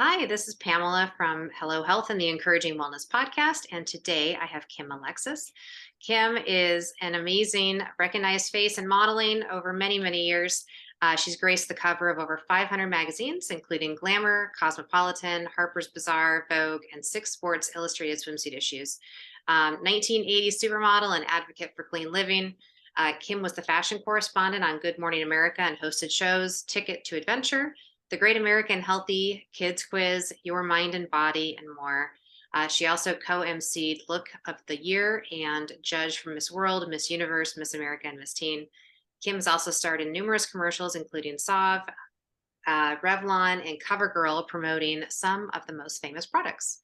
Hi, this is Pamela from Hello Health and the Encouraging Wellness podcast. And today I have Kim Alexis. Kim is an amazing, recognized face in modeling over many, many years. She's graced the cover of over 500 magazines, including Glamour, Cosmopolitan, Harper's Bazaar, Vogue, and six Sports Illustrated swimsuit issues. 1980s supermodel and advocate for clean living. Kim was the fashion correspondent on Good Morning America and hosted shows Ticket to Adventure, the Great American Healthy Kids Quiz, Your Mind and Body, and more. She also co-emceed Look of the Year and judged for Miss World, Miss Universe, Miss America, and Miss Teen. Kim has also starred in numerous commercials, including Sauve, Revlon, and CoverGirl, promoting some of the most famous products.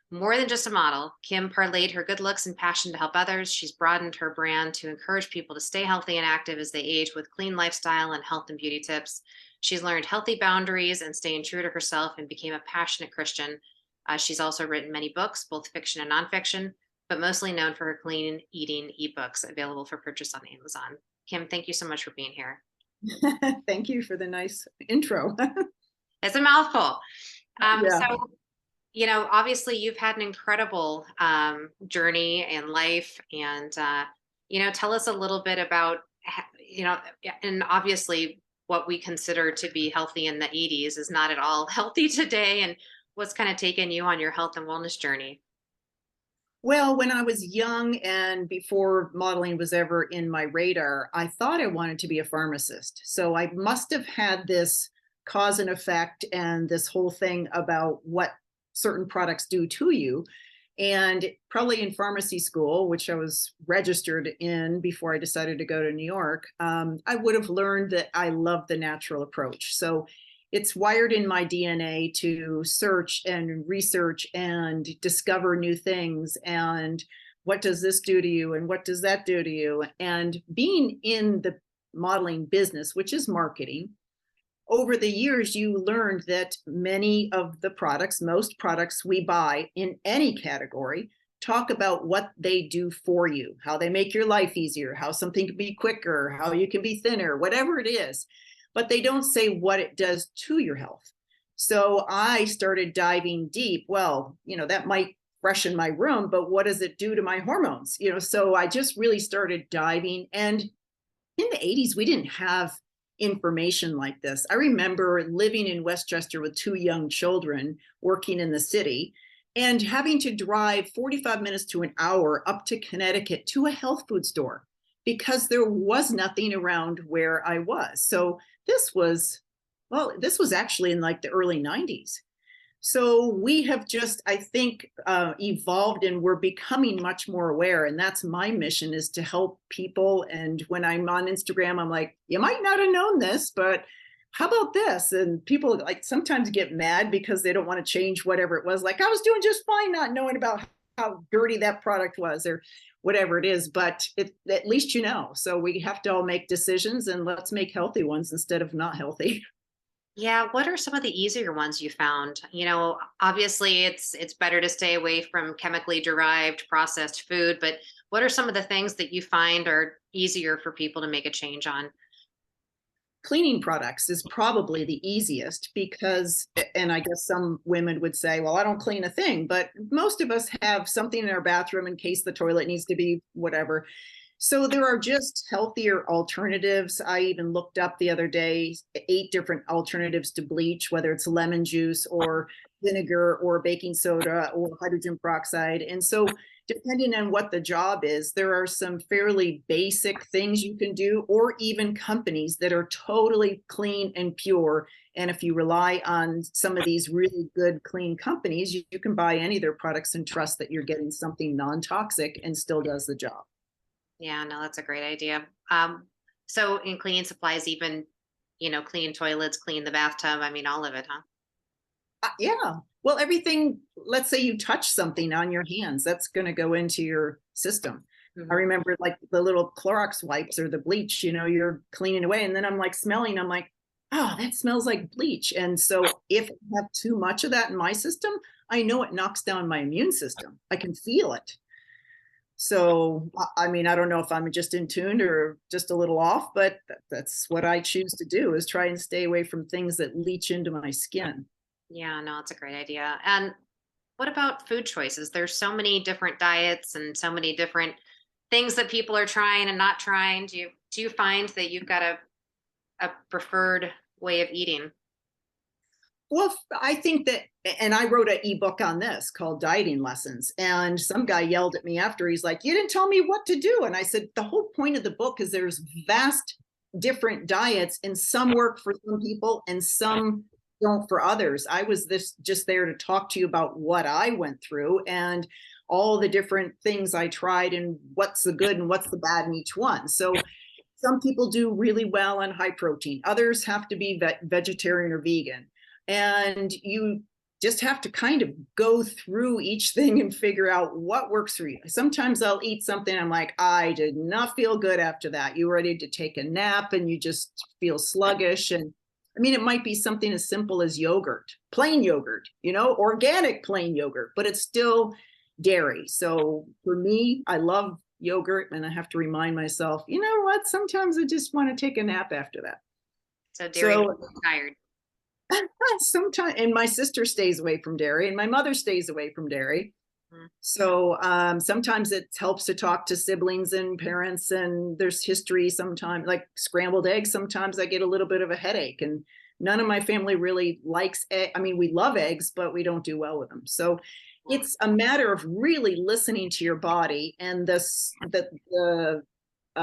More than just a model, Kim parlayed her good looks and passion to help others. She's broadened her brand to encourage people to stay healthy and active as they age with clean lifestyle and health and beauty tips. She's learned healthy boundaries and staying true to herself and became a passionate Christian. She's also written many books, both fiction and nonfiction, but mostly known for her clean eating ebooks available for purchase on Amazon. Kim, thank you so much for being here. Thank you for the nice intro. It's a mouthful. Yeah. So, obviously you've had an incredible journey in life, and tell us a little bit about, and obviously what we consider to be healthy in the 80s is not at all healthy today, and what's kind of taken you on your health and wellness journey. Well, when I was young and before modeling was ever in my radar, I thought I wanted to be a pharmacist. So I must have had this cause and effect and this whole thing about what certain products do to you. And probably in pharmacy school, which I was registered in before I decided to go to New York, I would have learned that I love the natural approach. So it's wired in my DNA to search and research and discover new things. And what does this do to you? And what does that do to you? And being in the modeling business, which is marketing, over the years, you learned that many of the products, most products we buy in any category, talk about what they do for you, how they make your life easier, how something can be quicker, how you can be thinner, whatever it is. But they don't say what it does to your health. So I started diving deep. Well, that might freshen my room, but what does it do to my hormones? So I just really started diving. And in the 80s, we didn't have information like this. I remember living in Westchester with two young children, working in the city, and having to drive 45 minutes to an hour up to Connecticut to a health food store because there was nothing around where I was. So this was actually in like the early 90s. So we have just, I think, evolved, and we're becoming much more aware. And that's my mission, is to help people. And when I'm on Instagram, I'm like, you might not have known this, but how about this? And people like sometimes get mad because they don't want to change whatever it was. Like, I was doing just fine not knowing about how dirty that product was or whatever it is, but at least So we have to all make decisions, and let's make healthy ones instead of not healthy. Yeah, what are some of the easier ones you found? Obviously it's better to stay away from chemically derived processed food, but what are some of the things that you find are easier for people to make a change on? Cleaning products is probably the easiest because, and I guess some women would say, well, I don't clean a thing, but most of us have something in our bathroom in case the toilet needs to be whatever. So there are just healthier alternatives. I even looked up the other day 8 different alternatives to bleach, whether it's lemon juice or vinegar or baking soda or hydrogen peroxide. And so depending on what the job is, there are some fairly basic things you can do, or even companies that are totally clean and pure. And if you rely on some of these really good, clean companies, you can buy any of their products and trust that you're getting something non-toxic and still does the job. Yeah, no, that's a great idea. So in cleaning supplies, even, clean toilets, clean the bathtub, I mean, all of it, huh? Yeah. Well, everything, let's say you touch something on your hands, that's going to go into your system. I remember like the little Clorox wipes or the bleach, you're cleaning away. And then I'm like smelling, I'm like, oh, that smells like bleach. And so if I have too much of that in my system, I know it knocks down my immune system. I can feel it. So, I mean, I don't know if I'm just in tune or just a little off, but that's what I choose to do, is try and stay away from things that leach into my skin. Yeah, no, it's a great idea. And what about food choices? There's so many different diets and so many different things that people are trying and not trying. Do you find that you've got a preferred way of eating? Well, I think that, and I wrote an ebook on this called Dieting Lessons. And some guy yelled at me after, he's like, "You didn't tell me what to do." And I said, the whole point of the book is there's vast different diets, and some work for some people and some don't for others. I was this just there to talk to you about what I went through and all the different things I tried and what's the good and what's the bad in each one. So some people do really well on high protein, others have to be vegetarian or vegan, and you just have to kind of go through each thing and figure out what works for you. Sometimes I'll eat something, I'm like, I did not feel good after that. You're ready to take a nap and you just feel sluggish. And I mean, it might be something as simple as yogurt, plain yogurt, organic plain yogurt, but it's still dairy. So for me, I love yogurt, and I have to remind myself, you know what, sometimes I just want to take a nap after that. So dairy makes So you tired. sometimes, and my sister stays away from dairy and my mother stays away from dairy. Mm. So sometimes it helps to talk to siblings and parents, and there's history sometimes, like scrambled eggs. Sometimes I get a little bit of a headache, and none of my family really likes egg. I mean, we love eggs, but we don't do well with them. So it's a matter of really listening to your body, and the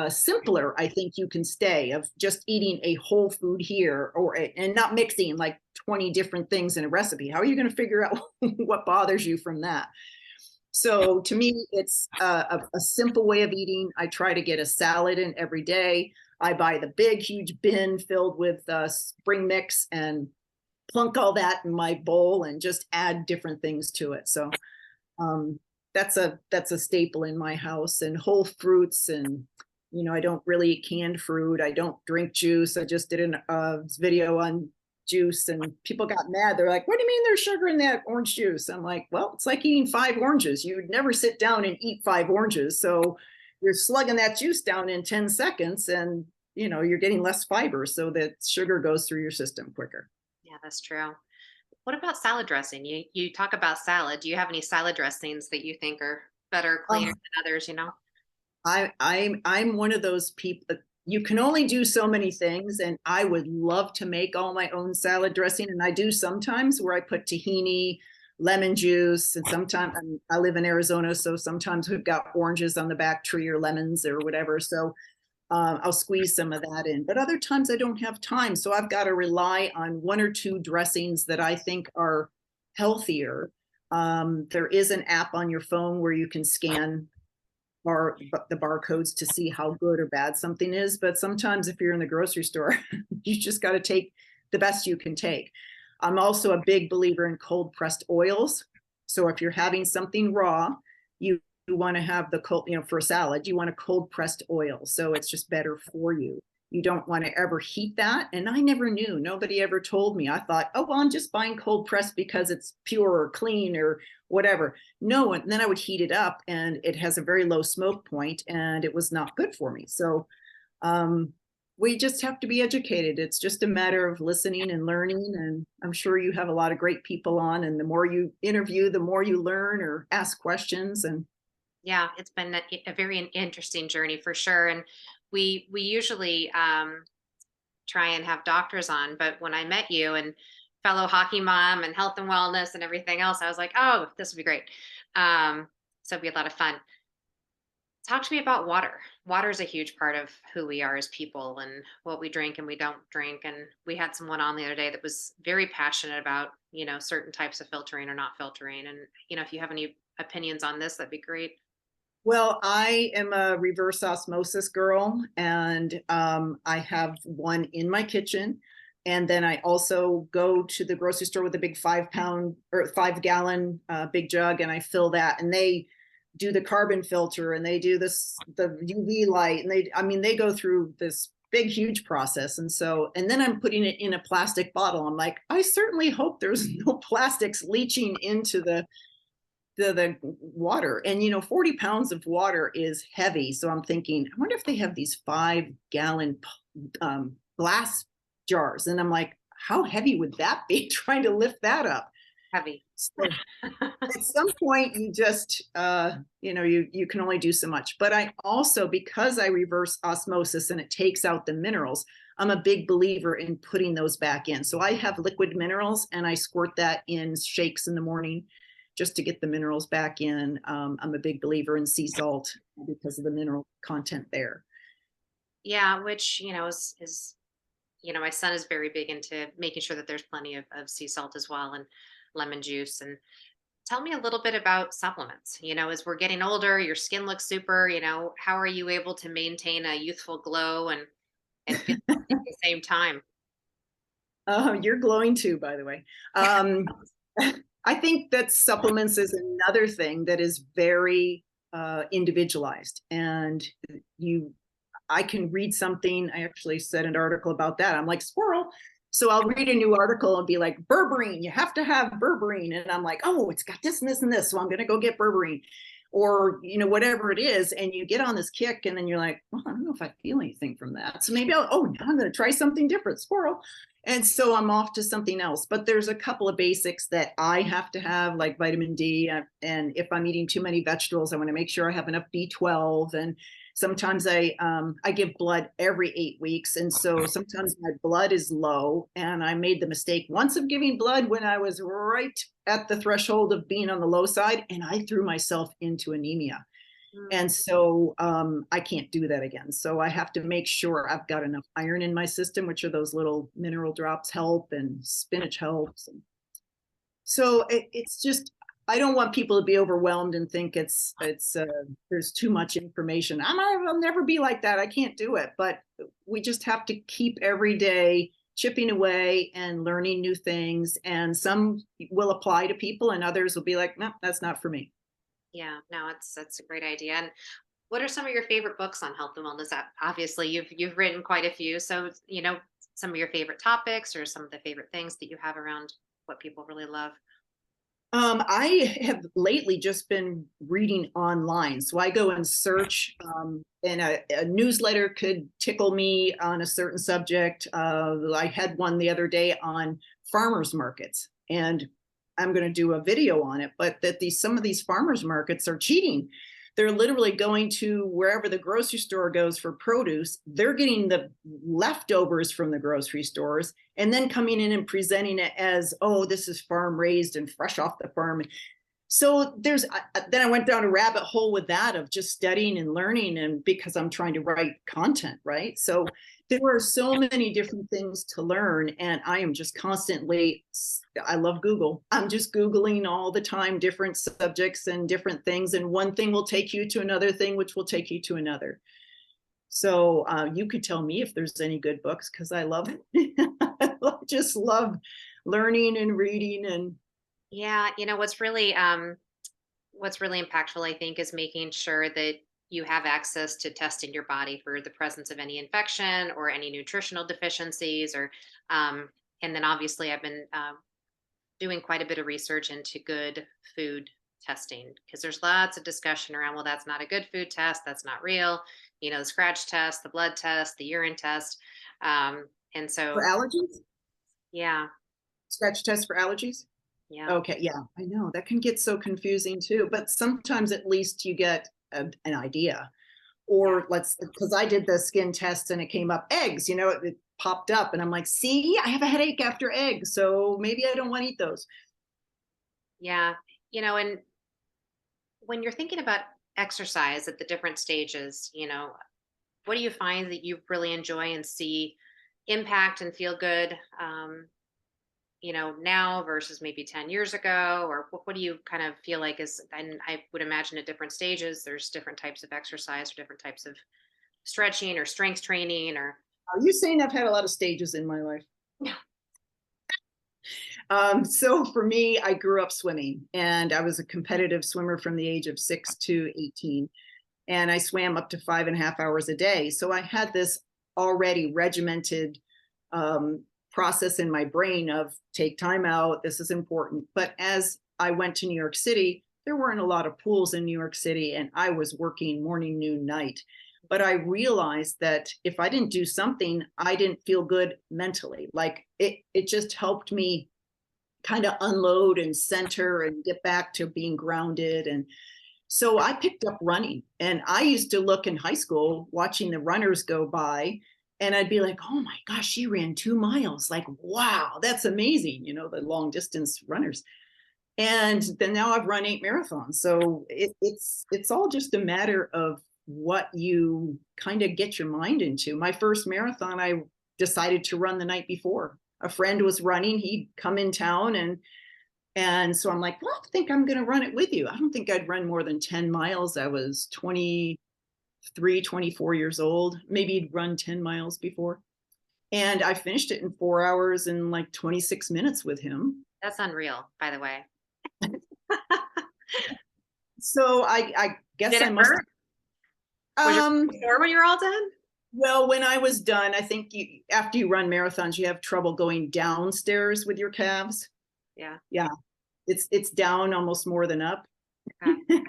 simpler I think you can stay of just eating a whole food here, and not mixing like 20 different things in a recipe. How are you going to figure out what bothers you from that? So to me, it's a simple way of eating. I try to get a salad in every day. I buy the big, huge bin filled with spring mix and plunk all that in my bowl and just add different things to it. So um, that's a staple in my house. And whole fruits, and I don't really eat canned fruit. I don't drink juice. I just did a video on juice, and people got mad. They're like, "What do you mean there's sugar in that orange juice?" I'm like, "Well, it's like eating 5 oranges. You'd never sit down and eat 5 oranges. So you're slugging that juice down in 10 seconds, and you're getting less fiber, so that sugar goes through your system quicker." Yeah, that's true. What about salad dressing? You talk about salad. Do you have any salad dressings that you think are better, cleaner Oh, than others, you know? I'm one of those people. You can only do so many things, and I would love to make all my own salad dressing, and I do sometimes, where I put tahini, lemon juice, and sometimes I live in Arizona, so sometimes we've got oranges on the back tree or lemons or whatever. So I'll squeeze some of that in. But other times I don't have time, so I've got to rely on one or two dressings that I think are healthier. There is an app on your phone where you can scan the barcodes to see how good or bad something is. But sometimes if you're in the grocery store, you just got to take the best you can take. I'm also a big believer in cold pressed oils. So if you're having something raw, you want to have the cold, for a salad, you want a cold pressed oil. So it's just better for you. You don't want to ever heat that. And I never knew. Nobody ever told me. I thought, oh, well, I'm just buying cold pressed because it's pure or clean or whatever. No, and then I would heat it up, and it has a very low smoke point, and it was not good for me. So we just have to be educated. It's just a matter of listening and learning. And I'm sure you have a lot of great people on, and the more you interview, the more you learn or ask questions. And Yeah, it's been a very interesting journey for sure. And we usually try and have doctors on, but when I met you and fellow hockey mom and health and wellness and everything else, I was like, oh, this would be great. So it'd be a lot of fun. Talk to me about water. Water is a huge part of who we are as people and what we drink and we don't drink. And we had someone on the other day that was very passionate about, certain types of filtering or not filtering. And, if you have any opinions on this, that'd be great. well, I am a reverse osmosis girl, and I have one in my kitchen. And then I also go to the grocery store with a big 5 pound or 5 gallon big jug, and I fill that. And they do the carbon filter, and they do the UV light, and they go through this big, huge process. And then I'm putting it in a plastic bottle. I'm like, I certainly hope there's no plastics leaching into the water. And 40 pounds of water is heavy. So I'm thinking, I wonder if they have these 5 gallon glass jars. And I'm like, how heavy would that be trying to lift that up? Heavy. So at some point you just, you can only do so much. But I also, because I reverse osmosis and it takes out the minerals, I'm a big believer in putting those back in. So I have liquid minerals and I squirt that in shakes in the morning just to get the minerals back in. I'm a big believer in sea salt because of the mineral content there. Yeah, which, is my son is very big into making sure that there's plenty of sea salt as well, and lemon juice. And tell me a little bit about supplements. As we're getting older, your skin looks super, how are you able to maintain a youthful glow and feel healthy at the same time? You're glowing too, by the way. I think that supplements is another thing that is very individualized, and I can read something. I actually said an article about that. I'm like, squirrel. So I'll read a new article and be like, berberine, you have to have berberine. And I'm like, oh, it's got this and this and this. So I'm going to go get berberine, or, whatever it is. And you get on this kick and then you're like, well, I don't know if I feel anything from that. So maybe now I'm going to try something different, squirrel. And so I'm off to something else. But there's a couple of basics that I have to have, like vitamin D. And if I'm eating too many vegetables, I want to make sure I have enough B12. And sometimes I give blood every 8 weeks. And so sometimes my blood is low. And I made the mistake once of giving blood when I was right at the threshold of being on the low side. And I threw myself into anemia. And so I can't do that again. So I have to make sure I've got enough iron in my system, which are those little mineral drops help, and spinach helps. And so it's just, I don't want people to be overwhelmed and think there's too much information. I'll never be like that. I can't do it. But we just have to keep every day chipping away and learning new things. And some will apply to people and others will be like, no, that's not for me. Yeah, no, that's a great idea. And what are some of your favorite books on health and wellness? Obviously, you've written quite a few. So, some of your favorite topics or some of the favorite things that you have around what people really love. I have lately just been reading online. So I go and search, and a newsletter could tickle me on a certain subject. I had one the other day on farmers markets, and I'm going to do a video on it, but that some of these farmers markets are cheating. They're literally going to wherever the grocery store goes for produce. They're getting the leftovers from the grocery stores and then coming in and presenting it as, oh, this is farm raised and fresh off the farm. So then I went down a rabbit hole with that of just studying and learning, and because I'm trying to write content, right? So there are so many different things to learn, and I am just constantly, I love Google. I'm just Googling all the time, different subjects and different things, and one thing will take you to another thing, which will take you to another. So you could tell me if there's any good books, because I love it. I just love learning and reading. And Yeah, what's really impactful, I think, is making sure that you have access to testing your body for the presence of any infection or any nutritional deficiencies, or and then obviously I've been doing quite a bit of research into good food testing, because there's lots of discussion around, well, that's not a good food test, that's not real, the scratch test, the blood test, the urine test. And for so, allergies, yeah, scratch tests for allergies. yeah, Okay, yeah, I know that can get so confusing too, but sometimes at least you get an idea. yeah. Or because I did the skin test and it came up eggs, it popped up, and I'm like, see, I have a headache after eggs, so maybe I don't want to eat those. Yeah. And when you're thinking about exercise at the different stages, what do you find that you really enjoy and see impact and feel good, now versus maybe 10 years ago? Or what do you kind of feel like is, and I would imagine at different stages, there's different types of exercise or different types of stretching or strength training or. Are you saying I've had a lot of stages in my life? Yeah. So for me, I grew up swimming, and I was a competitive swimmer from the age of 6 to 18. And I swam up to 5.5 hours a day. So I had this already regimented process in my brain of take time out. This is important. But as I went to New York City, there weren't a lot of pools in New York City, and I was working morning, noon, night. But I realized that if I didn't do something, I didn't feel good mentally. Like it just helped me kind of unload and center and get back to being grounded. And so I picked up running, and I used to look in high school watching the runners go by, and I'd be like, oh my gosh, she ran 2 miles. Like, wow, that's amazing. The long distance runners. And then now I've run 8 marathons. So it's all just a matter of what you kind of get your mind into. My first marathon, I decided to run the night before. A friend was running, he'd come in town, and so I'm like, well, I think I'm going to run it with you. I don't think I'd run more than 10 miles. I was 23, 24 years old. Maybe he'd run 10 miles before. And I finished it in 4 hours and like 26 minutes with him. That's unreal, by the way. So I guess Did it I must. hurt? Was you sore when you were all done? Well, when I was done, I think after you run marathons, you have trouble going downstairs with your calves. Yeah. Yeah. It's down almost more than up. Okay.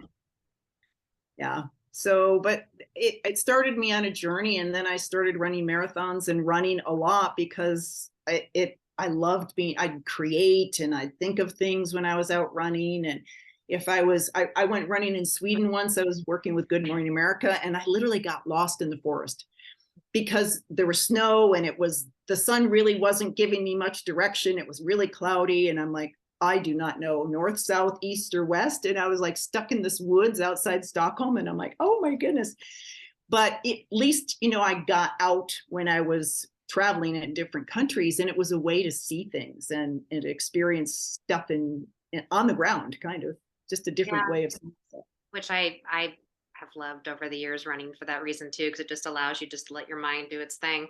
Yeah. So, but it started me on a journey, and then I started running marathons and running a lot because I loved I'd create and I'd think of things when I was out running. And if I went running in Sweden once. I was working with Good Morning America, and I literally got lost in the forest because there was snow, and the sun really wasn't giving me much direction. It was really cloudy, and I'm like, I do not know north, south, east, or west. And I was like stuck in this woods outside Stockholm, and I'm like, oh my goodness. But at least, I got out when I was traveling in different countries, and it was a way to see things and experience stuff on the ground, kind of just a different way of seeing stuff. Which I have loved over the years running for that reason too, because it just allows you just to let your mind do its thing,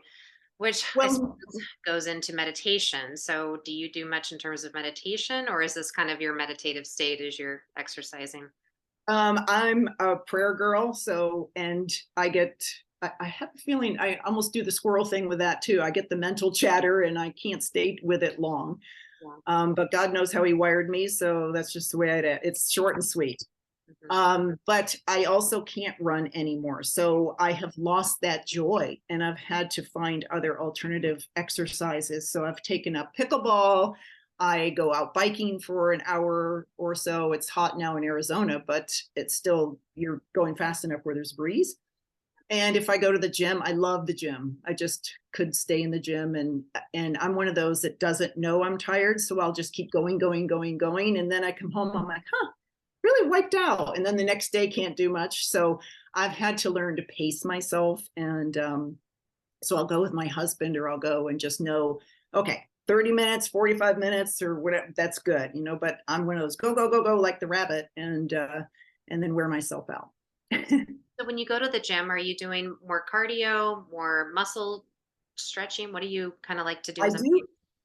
which I suppose goes into meditation. So do you do much in terms of meditation, or is this kind of your meditative state as you're exercising? I'm a prayer girl. So, and I have a feeling I almost do the squirrel thing with that too. I get the mental chatter and I can't stay with it long. Yeah. But God knows how he wired me. So that's just the way it's short and sweet. Mm-hmm. But I also can't run anymore. So I have lost that joy, and I've had to find other alternative exercises. So I've taken up pickleball. I go out biking for an hour or so. It's hot now in Arizona, but it's still, you're going fast enough where there's breeze. And if I go to the gym, I love the gym. I just could stay in the gym, and I'm one of those that doesn't know I'm tired. So I'll just keep going. And then I come home, I'm like, really wiped out. And then the next day can't do much. So I've had to learn to pace myself. And so I'll go with my husband, or I'll go and just know, okay, 30 minutes, 45 minutes or whatever, that's good, but I'm one of those go like the rabbit, and then wear myself out. So when you go to the gym, are you doing more cardio, more muscle stretching? What do you kind of like to do?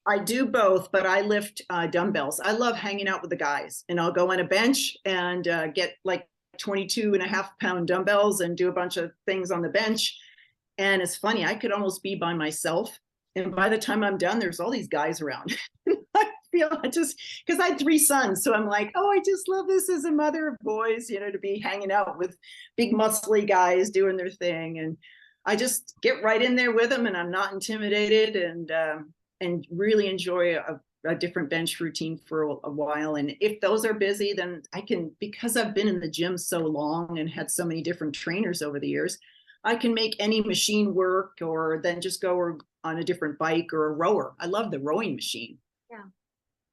I do both, but I lift dumbbells. I love hanging out with the guys, and I'll go on a bench and get like 22.5-pound dumbbells and do a bunch of things on the bench. And it's funny, I could almost be by myself, and by the time I'm done, there's all these guys around. Because I had 3 sons. So I'm like, oh, I just love this as a mother of boys, to be hanging out with big muscly guys doing their thing. And I just get right in there with them, and I'm not intimidated, and really enjoy a different bench routine for a while. And if those are busy, then I can, because I've been in the gym so long and had so many different trainers over the years, I can make any machine work, or then just go on a different bike or a rower. I love the rowing machine.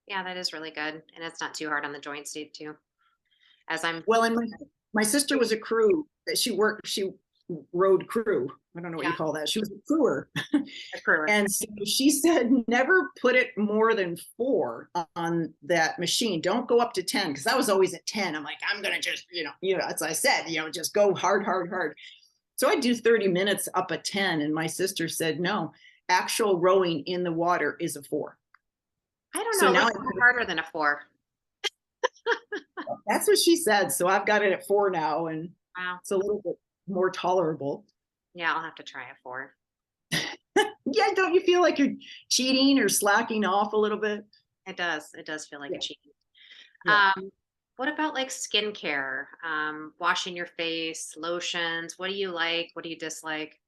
Yeah, that is really good. And it's not too hard on the joints too. And my sister was a crew. She rode crew. I don't know what you call that. She was a crewer. A crewer. And so she said, never put it more than 4 on that machine. Don't go up to 10. Cause I was always at 10. I'm like, I'm going to just, as I said, just go hard. So I do 30 minutes up at 10. And my sister said, no, actual rowing in the water is a 4. I don't know. Now it's harder than a 4. That's what she said. So I've got it at 4 now, and wow, it's a little bit more tolerable. Yeah, I'll have to try a 4. Yeah, don't you feel like you're cheating or slacking off a little bit? It does. It does feel like a cheating. Yeah. What about like skincare? Washing your face, lotions. What do you like? What do you dislike?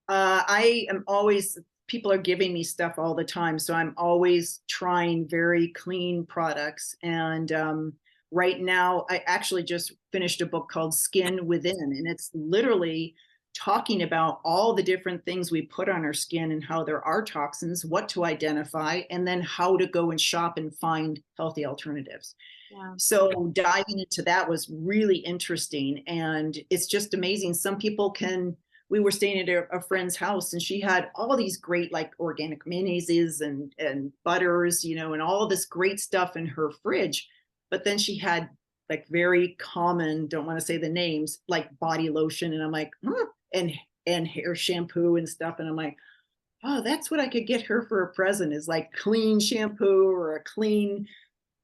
I am always, people are giving me stuff all the time. So I'm always trying very clean products. And right now, I actually just finished a book called Skin Within, and it's literally talking about all the different things we put on our skin and how there are toxins, what to identify, and then how to go and shop and find healthy alternatives. Yeah. So diving into that was really interesting. And it's just amazing. Some people can, we were staying at a friend's house and she had all these great like organic mayonnaises and butters, and all this great stuff in her fridge. But then she had like very common, don't want to say the names, like body lotion. And I'm like, and hair shampoo and stuff. And I'm like, oh, that's what I could get her for a present, is like clean shampoo or a clean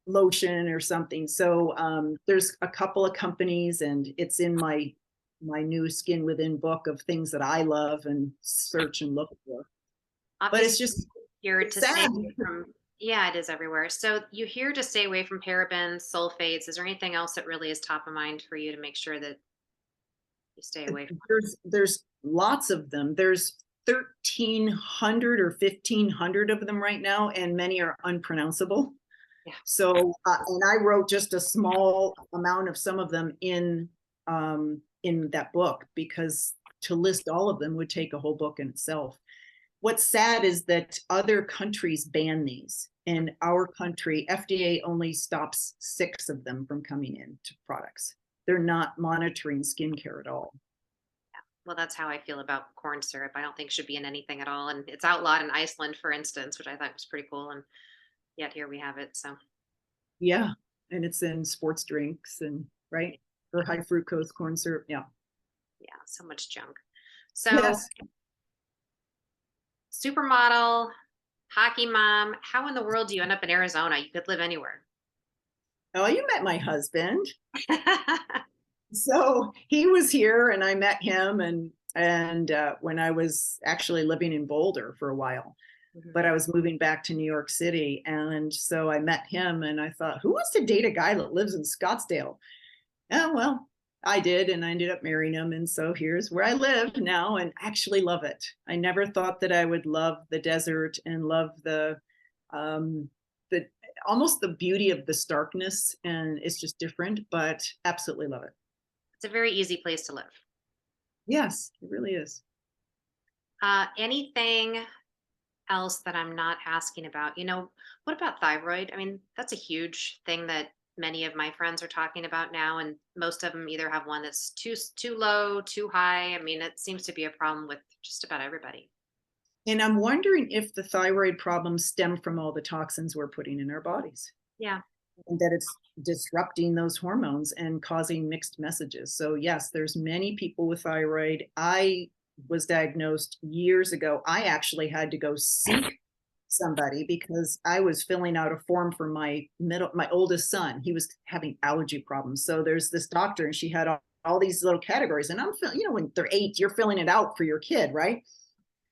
lotion or something. So there's a couple of companies, and it's in my new Skin Within book of things that I love and search and look for. But it's Obviously, just you're to stay sad. away from. Yeah, it is everywhere. So you here to stay away from parabens, sulfates. Is there anything else that really is top of mind for you to make sure that you stay away from? There's lots of them. There's 1,300 or 1,500 of them right now, and many are unpronounceable. Yeah. So, and I wrote just a small amount of some of them in that book, because to list all of them would take a whole book in itself. What's sad is that other countries ban these. In our country, FDA only stops 6 of them from coming into products. They're not monitoring skincare at all. Well, that's how I feel about corn syrup. I don't think should be in anything at all. And it's outlawed in Iceland, for instance, which I thought was pretty cool. And yet here we have it. So Yeah. And it's in sports drinks and right, or high fructose corn syrup. Yeah. yeah, so much junk. So Yes. supermodel, hockey mom, how in the world do you end up in Arizona? You could live anywhere. Oh, you met my husband. So he was here and I met him, and when I was actually living in Boulder for a while, Mhm. but I was moving back to New York City. And so I met him and I thought, who wants to date a guy that lives in Scottsdale? Oh, well, I did. And I ended up marrying him. And so here's where I live now and actually love it. I never thought that I would love the desert and love um, the almost the beauty of the starkness. And it's just different, but absolutely love it. It's a very easy place to live. Yes, it really is. Anything else that I'm not asking about? What about thyroid? I mean, that's a huge thing that many of my friends are talking about now, and most of them either have one that's too low, too high. I mean, it seems to be a problem with just about everybody. And I'm wondering if the thyroid problems stem from all the toxins we're putting in our bodies, Yeah. and that it's disrupting those hormones and causing mixed messages. So yes, there's many people with thyroid. I was diagnosed years ago. I actually had to go seek somebody because I was filling out a form for my oldest son. He was having allergy problems. So there's this doctor and she had all these little categories, and I'm filling, when they're 8, you're filling it out for your kid, right?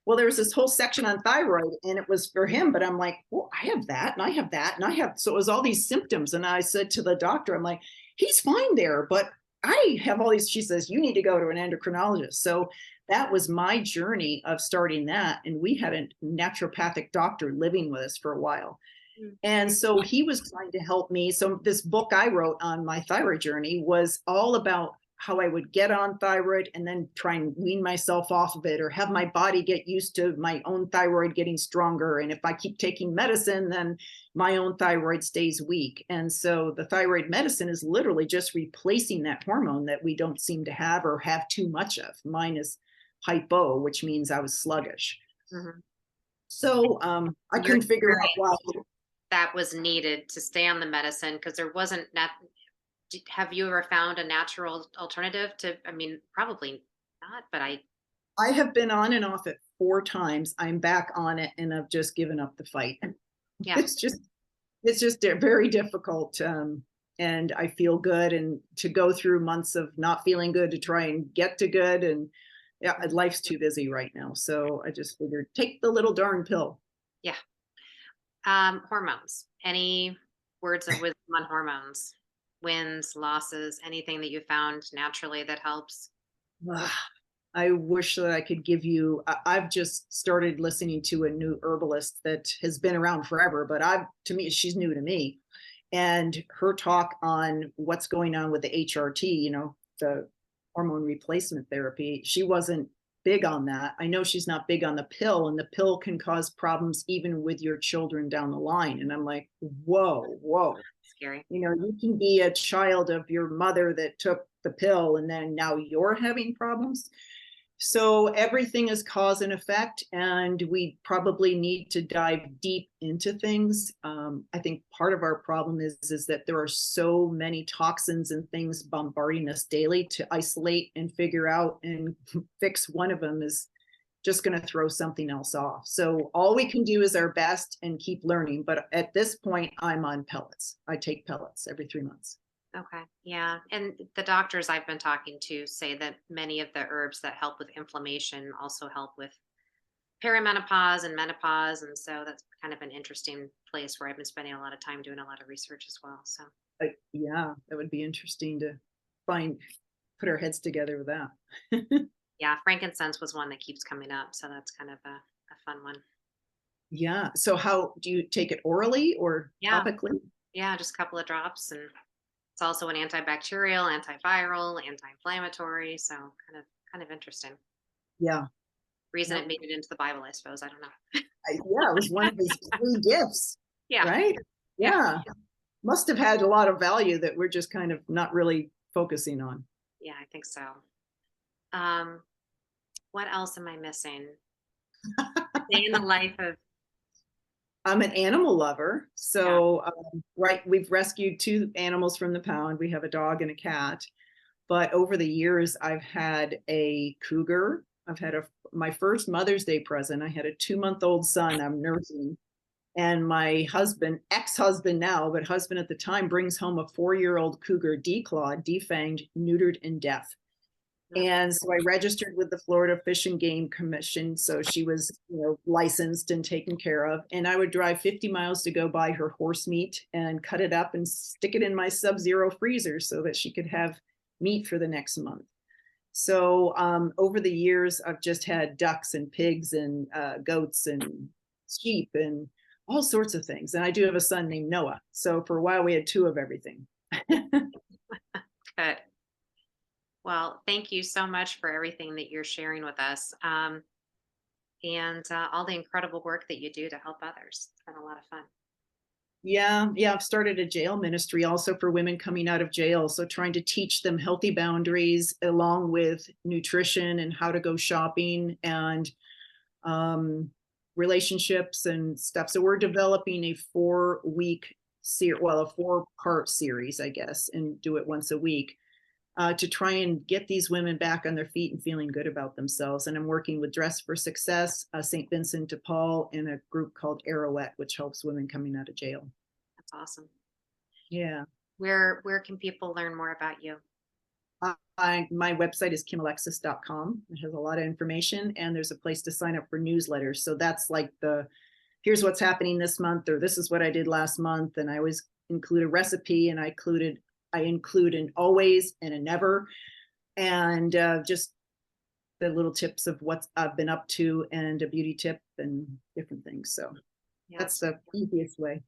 Well, there was this whole section on thyroid and it was for him, but I'm like, well, I have that and I have that and I have, so it was all these symptoms. And I said to the doctor, I'm like, he's fine there, but I have all these. She says, you need to go to an endocrinologist. So that was my journey of starting that. And we had a naturopathic doctor living with us for a while. Mm. And so he was trying to help me. So this book I wrote on my thyroid journey was all about how I would get on thyroid and then try and wean myself off of it, or have my body get used to my own thyroid getting stronger. And if I keep taking medicine, then my own thyroid stays weak. And so the thyroid medicine is literally just replacing that hormone that we don't seem to have or have too much of. Mine is hypo, which means I was sluggish. Mhm. So I Your couldn't figure out why. that was needed to stay on the medicine because there wasn't have you ever found a natural alternative to, I mean, probably not, but I have been on and off it 4 times. I'm back on it and I've just given up the fight. yeah. It's just very difficult. And I feel good, and to go through months of not feeling good to try and get to good. And yeah, life's too busy right now. So I just figured take the little darn pill. Yeah. Hormones. Any words of wisdom on hormones? wins, losses, anything that you found naturally that helps? I wish that I could give you. I've just started listening to a new herbalist that has been around forever, but to me, she's new to me. And her talk on what's going on with the HRT, the hormone replacement therapy, she wasn't big on that. I know she's not big on the pill, and the pill can cause problems even with your children down the line. And I'm like, whoa, whoa. Scary. You can be a child of your mother that took the pill, and then now you're having problems. So everything is cause and effect, and we probably need to dive deep into things. I think part of our problem is that there are so many toxins and things bombarding us daily. To isolate and figure out and fix one of them is just going to throw something else off. So all we can do is our best and keep learning. But at this point, I'm on pellets. I take pellets every 3 months. Okay. Yeah. And the doctors I've been talking to say that many of the herbs that help with inflammation also help with perimenopause and menopause. And so that's kind of an interesting place where I've been spending a lot of time doing a lot of research as well. So, Yeah, that would be interesting to put our heads together with that. yeah, frankincense was one that keeps coming up. So that's kind of a fun one. Yeah. So how do you take it, orally or Yeah. topically? Yeah. Just a couple of drops. And it's also an antibacterial, antiviral, anti-inflammatory. So kind of interesting. Yeah. Reason Yep. it made it into the Bible, I suppose. I don't know. Yeah, it was one of his free gifts, Yeah. right? Yeah. Yeah. Must have had a lot of value that we're just kind of not really focusing on. Yeah, I think so. Um, what else am I missing? A day in the life of, I'm an animal lover. So, right, we've rescued 2 animals from the pound. We have a dog and a cat. But over the years, I've had a cougar. I've had my first Mother's Day present. I had a 2-month-old son I'm nursing. And my husband, ex-husband now, but husband at the time, brings home a 4-year-old cougar, declawed, defanged, neutered, and deaf. And so I registered with the Florida Fish and Game Commission. So she was, licensed and taken care of. And I would drive 50 miles to go buy her horse meat and cut it up and stick it in my Sub-Zero freezer so that she could have meat for the next month. So over the years, I've just had ducks and pigs and goats and sheep and all sorts of things. And I do have a son named Noah. So for a while, we had 2 of everything. good. Well, thank you so much for everything that you're sharing with us, and all the incredible work that you do to help others. It's been a lot of fun. Yeah. I've started a jail ministry also for women coming out of jail. So trying to teach them healthy boundaries along with nutrition and how to go shopping and relationships and stuff. So we're developing a 4-part series, I guess, and do it once a week. To try and get these women back on their feet and feeling good about themselves. And I'm working with Dress for Success, St. Vincent de Paul, and a group called Arrowette, which helps women coming out of jail. That's awesome. Yeah. Where can people learn more about you? My website is kimalexis.com. It has a lot of information, and there's a place to sign up for newsletters. So that's like here's what's happening this month, or this is what I did last month. And I always include a recipe, and I include an always and a never, and just the little tips of what I've been up to and a beauty tip and different things. So that's the easiest way.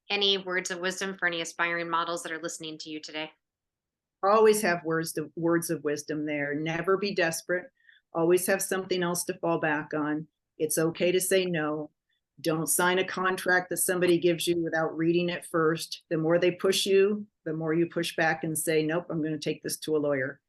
Any words of wisdom for any aspiring models that are listening to you today? Always have words of wisdom there. Never be desperate. Always have something else to fall back on. It's okay to say no. Don't sign a contract that somebody gives you without reading it first. The more they push you, the more you push back and say, nope, I'm going to take this to a lawyer.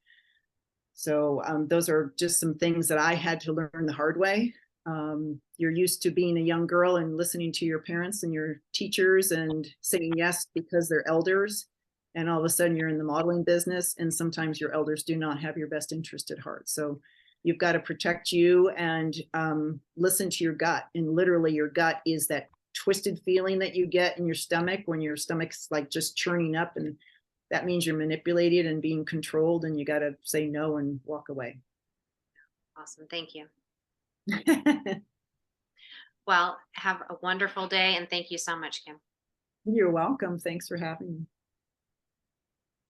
So those are just some things that I had to learn the hard way. You're used to being a young girl and listening to your parents and your teachers and saying yes because they're elders. And all of a sudden you're in the modeling business, and sometimes your elders do not have your best interest at heart. So you've got to protect you and listen to your gut. And literally your gut is that twisted feeling that you get in your stomach when your stomach's like just churning up, and that means you're manipulated and being controlled, and you got to say no and walk away. Awesome. Thank you. Well, have a wonderful day, and thank you so much, Kim. You're welcome. Thanks for having me.